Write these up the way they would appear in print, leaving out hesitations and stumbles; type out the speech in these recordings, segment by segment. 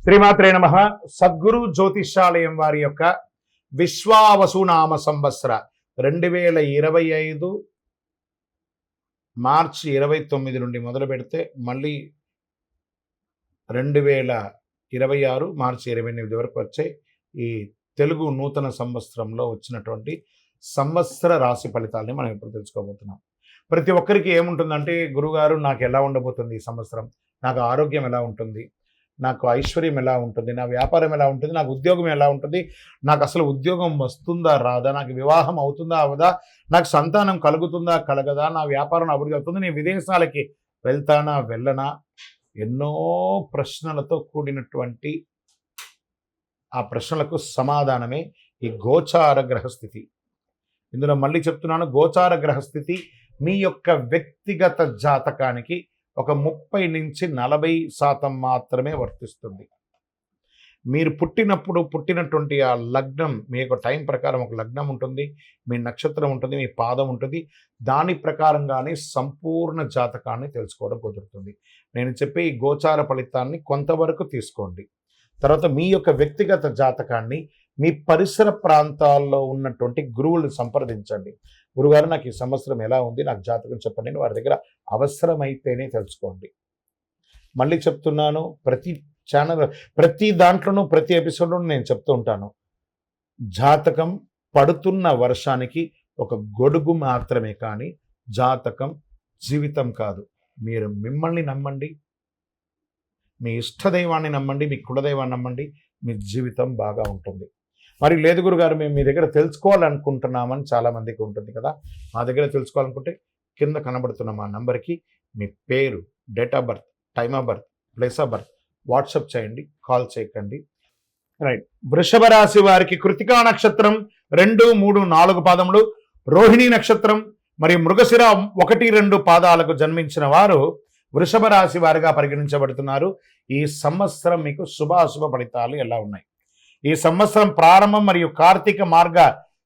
శ్రీమాత్రే నమః. సద్గురు జ్యోతిష్యాలయం వారి యొక్క విశ్వావసునామ సంవత్సర 2025 మార్చి 29 నుండి మొదలు పెడితే మళ్ళీ 2026 మార్చి 28 వరకు వచ్చే ఈ తెలుగు నూతన సంవత్సరంలో వచ్చినటువంటి సంవత్సర రాశి ఫలితాలని మనం ఇప్పుడు తెలుసుకోబోతున్నాం. ప్రతి ఒక్కరికి ఏముంటుందంటే, గురుగారు నాకు ఎలా ఉండబోతుంది ఈ సంవత్సరం, నాకు ఆరోగ్యం ఎలా ఉంటుంది, నాకు ఐశ్వర్యం ఎలా ఉంటుంది, నా వ్యాపారం ఎలా ఉంటుంది, నాకు ఉద్యోగం ఎలా ఉంటుంది, నాకు అసలు ఉద్యోగం వస్తుందా రాదా, నాకు వివాహం అవుతుందా అవదా, నాకు సంతానం కలుగుతుందా కలగదా, నా వ్యాపారం అభివృద్ధి అవుతుంది, నేను విదేశాలకి వెళ్తానా వెళ్ళనా, ఎన్నో ప్రశ్నలతో కూడినటువంటి ఆ ప్రశ్నలకు సమాధానమే ఈ గోచార గ్రహస్థితి. ఇందులో మళ్ళీ చెప్తున్నాను, గోచార గ్రహస్థితి మీ యొక్క వ్యక్తిగత జాతకానికి ఒక 30 నుంచి 40% మాత్రమే వర్తిస్తుంది. మీరు పుట్టినటువంటి ఆ లగ్నం, మీ యొక్క టైం ప్రకారం ఒక లగ్నం ఉంటుంది, మీ నక్షత్రం ఉంటుంది, మీ పాదం ఉంటుంది. దాని ప్రకారంగానే సంపూర్ణ జాతకాన్ని తెలుసుకోవడం కుదురుతుంది. నేను చెప్పే ఈ గోచార ఫలితాన్ని కొంతవరకు తీసుకోండి. తర్వాత మీ యొక్క వ్యక్తిగత జాతకాన్ని మీ పరిసర ప్రాంతాల్లో ఉన్నటువంటి గురువులను సంప్రదించండి. గురుగారు నాకు ఈ సంవత్సరం ఎలా ఉంది, నాకు జాతకం చెప్పండి అని వారి దగ్గర అవసరమైతేనే తెలుసుకోండి. మళ్ళీ చెప్తున్నాను, ప్రతి దాంట్లోనూ ప్రతి ఎపిసోడ్లోనూ నేను చెప్తూ ఉంటాను, జాతకం పడుతున్న వర్షానికి ఒక గొడుగు మాత్రమే, కానీ జాతకం జీవితం కాదు. మీరు మిమ్మల్ని నమ్మండి, మీ ఇష్టదైవాన్ని నమ్మండి, మీ కులదైవాన్ని నమ్మండి, మీ జీవితం బాగా ఉంటుంది. మరి లేదు గురుగారు, మేము మీ దగ్గర తెలుసుకోవాలనుకుంటున్నామని చాలామందికి ఉంటుంది కదా. మా దగ్గర తెలుసుకోవాలనుకుంటే కింద కనబడుతున్న మా నంబర్కి మీ పేరు, date of birth, time of birth, place of birth WhatsApp చేయండి, కాల్ చేయకండి. రైట్. వృషభ రాశి వారికి కృతికా నక్షత్రం 2, 3, 4 పాదములు, రోహిణి నక్షత్రం మరియు మృగశిర 1, 2 పాదాలకు జన్మించిన వారు వృషభ రాశి వారిగా పరిగణించబడుతున్నారు. ఈ సంవత్సరం మీకు శుభాశుభ ఫలితాలు ఎలా ఉన్నాయి? ఈ సంవత్సరం ప్రారంభం మరియు కార్తీక మార్గ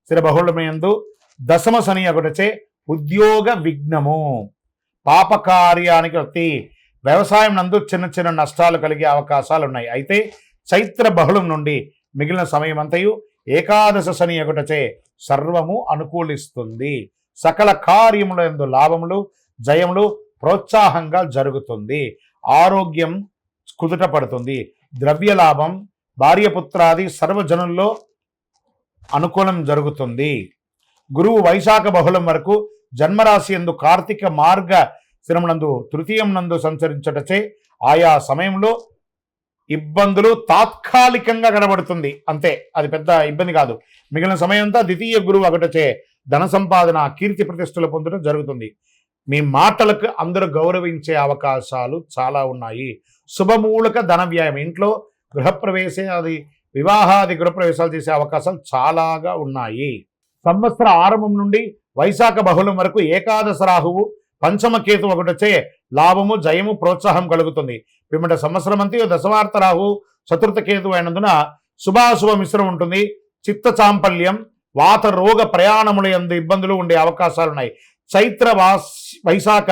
శిర బహుళమయందు దశమ శని ఒకటచే ఉద్యోగ విఘ్నము, పాపకార్యానికి వచ్చి వ్యవసాయం నందు చిన్న నష్టాలు కలిగే అవకాశాలు ఉన్నాయి. అయితే చైత్ర బహుళం నుండి మిగిలిన సమయం అంతయు ఏకాదశ శని ఒకటచే సర్వము అనుకూలిస్తుంది. సకల కార్యముల యందు లాభములు, జయములు ప్రోత్సాహంగా జరుగుతుంది. ఆరోగ్యం కుదుట పడుతుంది. ద్రవ్య లాభం, భార్యపుత్రాది సర్వజనుల్లో అనుకూలం జరుగుతుంది. గురువు వైశాఖ బహుళం వరకు జన్మరాశి యందు కార్తీక మార్గ శిరమునందు తృతీయం నందు సంచరించటచే ఆయా సమయంలో ఇబ్బందులు తాత్కాలికంగా కనబడుతుంది, అంతే, అది పెద్ద ఇబ్బంది కాదు. మిగిలిన సమయం అంతా ద్వితీయ గురువు ఒకటచే ధన సంపాదన, కీర్తి ప్రతిష్టలు పొందడం జరుగుతుంది. మీ మాటలకు అందరూ గౌరవించే అవకాశాలు చాలా ఉన్నాయి. శుభమూలక ధన వ్యయం, ఇంట్లో గృహప్రవేశాది వివాహాది గృహప్రవేశాలు చేసే అవకాశాలు చాలాగా ఉన్నాయి. సంవత్సర ఆరంభం నుండి వైశాఖ బహుళం వరకు ఏకాదశ రాహువు పంచమ కేతు ఒకటొచ్చే లాభము, జయము, ప్రోత్సాహం కలుగుతుంది. పిమ్మట సంవత్సరం అంతా దశవార్త రాహు చతుర్థ కేతు అయినందున శుభాశుభ మిశ్రం ఉంటుంది. చిత్త చాంపల్యం, వాత రోగ ప్రయాణముల యందు ఇబ్బందులు ఉండే అవకాశాలు ఉన్నాయి. చైత్ర వైశాఖ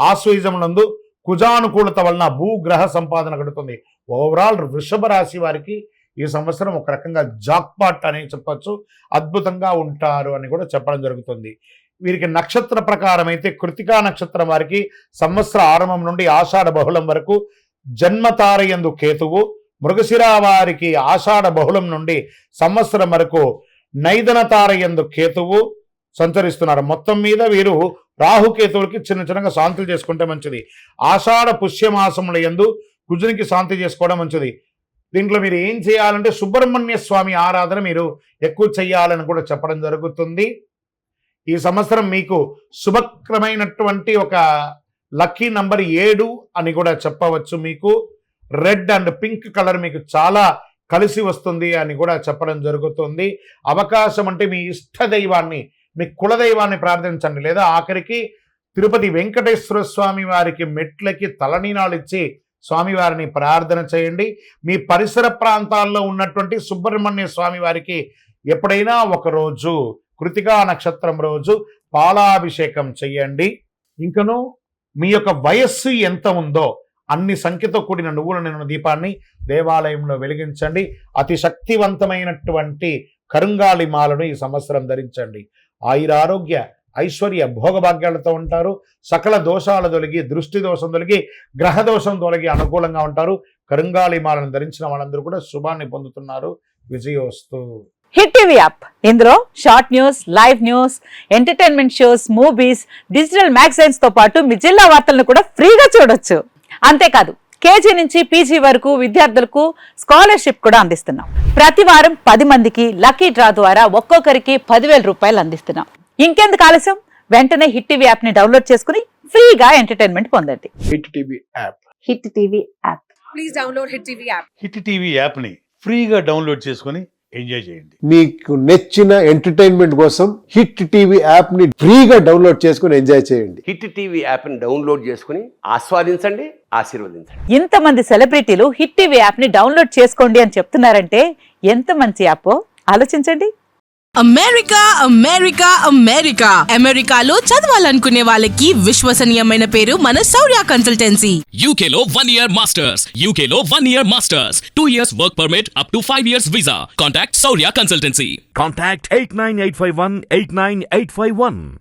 ఆశ్వయుజములందు కుజానుకూలత వలన భూగ్రహ సంపాదన కలుగుతుంది. ఓవరాల్ వృషభ రాశి వారికి ఈ సంవత్సరం ఒక రకంగా జాక్పాట్ అని చెప్పచ్చు, అద్భుతంగా ఉంటారు అని కూడా చెప్పడం జరుగుతుంది. వీరికి నక్షత్ర ప్రకారం అయితే కృతికా నక్షత్రం వారికి సంవత్సర ఆరంభం నుండి ఆషాఢ బహుళం వరకు జన్మతారయందు కేతువు, మృగశిర వారికి ఆషాఢ బహుళం నుండి సంవత్సరం వరకు నైదన తారయందు కేతువు సంచరిస్తున్నారు. మొత్తం మీద వీరు రాహుకేతువులకి చిన్నగా శాంతులు చేసుకుంటే మంచిది. ఆషాఢ పుష్యమాసముల యందు కుజునికి శాంతి చేసుకోవడం మంచిది. దీంట్లో మీరు ఏం చేయాలంటే సుబ్రహ్మణ్య స్వామి ఆరాధన మీరు ఎక్కువ చేయాలని కూడా చెప్పడం జరుగుతుంది. ఈ సంవత్సరం మీకు శుభక్రమైనటువంటి ఒక లక్కీ నంబర్ 7 అని కూడా చెప్పవచ్చు. మీకు రెడ్ అండ్ పింక్ కలర్ మీకు చాలా కలిసి వస్తుంది అని కూడా చెప్పడం జరుగుతుంది. అవకాశం అంటే మీ ఇష్ట దైవాన్ని, మీ కులదైవాన్ని ప్రార్థించండి, లేదా ఆఖరికి తిరుపతి వెంకటేశ్వర స్వామి వారికి మెట్లకి తలనీనాలు ఇచ్చి స్వామివారిని ప్రార్థన చేయండి. మీ పరిసర ప్రాంతాల్లో ఉన్నటువంటి సుబ్రహ్మణ్య స్వామి వారికి ఎప్పుడైనా ఒకరోజు కృతికా నక్షత్రం రోజు పాలాభిషేకం చెయ్యండి. ఇంకను మీ యొక్క వయస్సు ఎంత ఉందో అన్ని సంఖ్యతో కూడిన నువ్వుల నూనె దీపాన్ని దేవాలయంలో వెలిగించండి. అతి శక్తివంతమైనటువంటి కరుంగాళి మాలను ఈ సంవత్సరం ధరించండి. ఆయురారోగ్య ఐశ్వర్య భోగభాగ్యాలతో ఉంటారు. సకల దోషాలు తొలగి, దృష్టి దోషం తొలగి, గ్రహ దోషం తొలగి అనుకూలంగా ఉంటారు. కరుంగాళి మాలను ధరించిన వాళ్ళందరూ కూడా శుభాన్ని పొందుతున్నారు. విజయోస్తు. హిట్ టీవీ యాప్, ఇందులో short news, live news, entertainment shows, movies, digital magazines తో పాటు మీ జిల్లా వార్తలను కూడా ఫ్రీగా చూడొచ్చు. అంతేకాదు కేజీ నుంచి పీజీ వరకు విద్యార్థులకు స్కాలర్షిప్ కూడా అందిస్తున్నాం. ప్రతి వారం 10 మందికి లక్కీ డ్రా ద్వారా ఒక్కొక్కరికి 10,000 రూపాయలు అందిస్తున్నాం. ఇంకెందుకు ఆలస్యం, వెంటనే హిట్ టీవీ యాప్ ని డౌన్లోడ్ చేసుకుని ఫ్రీగా ఎంటర్టైన్మెంట్ పొందండి. Hit TV app. Hit TV app. Please download hit TV app. Hit TV యాప్ని ఫ్రీగా డౌన్లోడ్ చేసుకొని ఎంజాయ్ చేయండి. మీకు నచ్చిన ఎంటర్టైన్మెంట్ కోసం హిట్ టీవీ యాప్ ని ఫ్రీగా డౌన్లోడ్ చేసుకుని ఎంజాయ్ చేయండి. హిట్ టీవీ యాప్ని డౌన్లోడ్ చేసుకుని ఆస్వాదించండి, ఆశీర్వదించండి. ఇంతమంది సెలబ్రిటీలు హిట్ టీవీ యాప్ ని డౌన్లోడ్ చేసుకోండి అని చెప్తున్నారంటే ఎంత మంచి యాప్ ఆలోచించండి. అమెరికా అమెరికా అమెరికా అమెరికాలో చదవాలనుకునే వాళ్ళకి విశ్వసనీయమైన పేరు మన శౌర్య కన్సల్టెన్సీ. UK లో 1 year masters. UK లో 1 year masters. 2 years work permit up to 5 years visa. Contact Saurya Consultancy. Contact 89851 89851.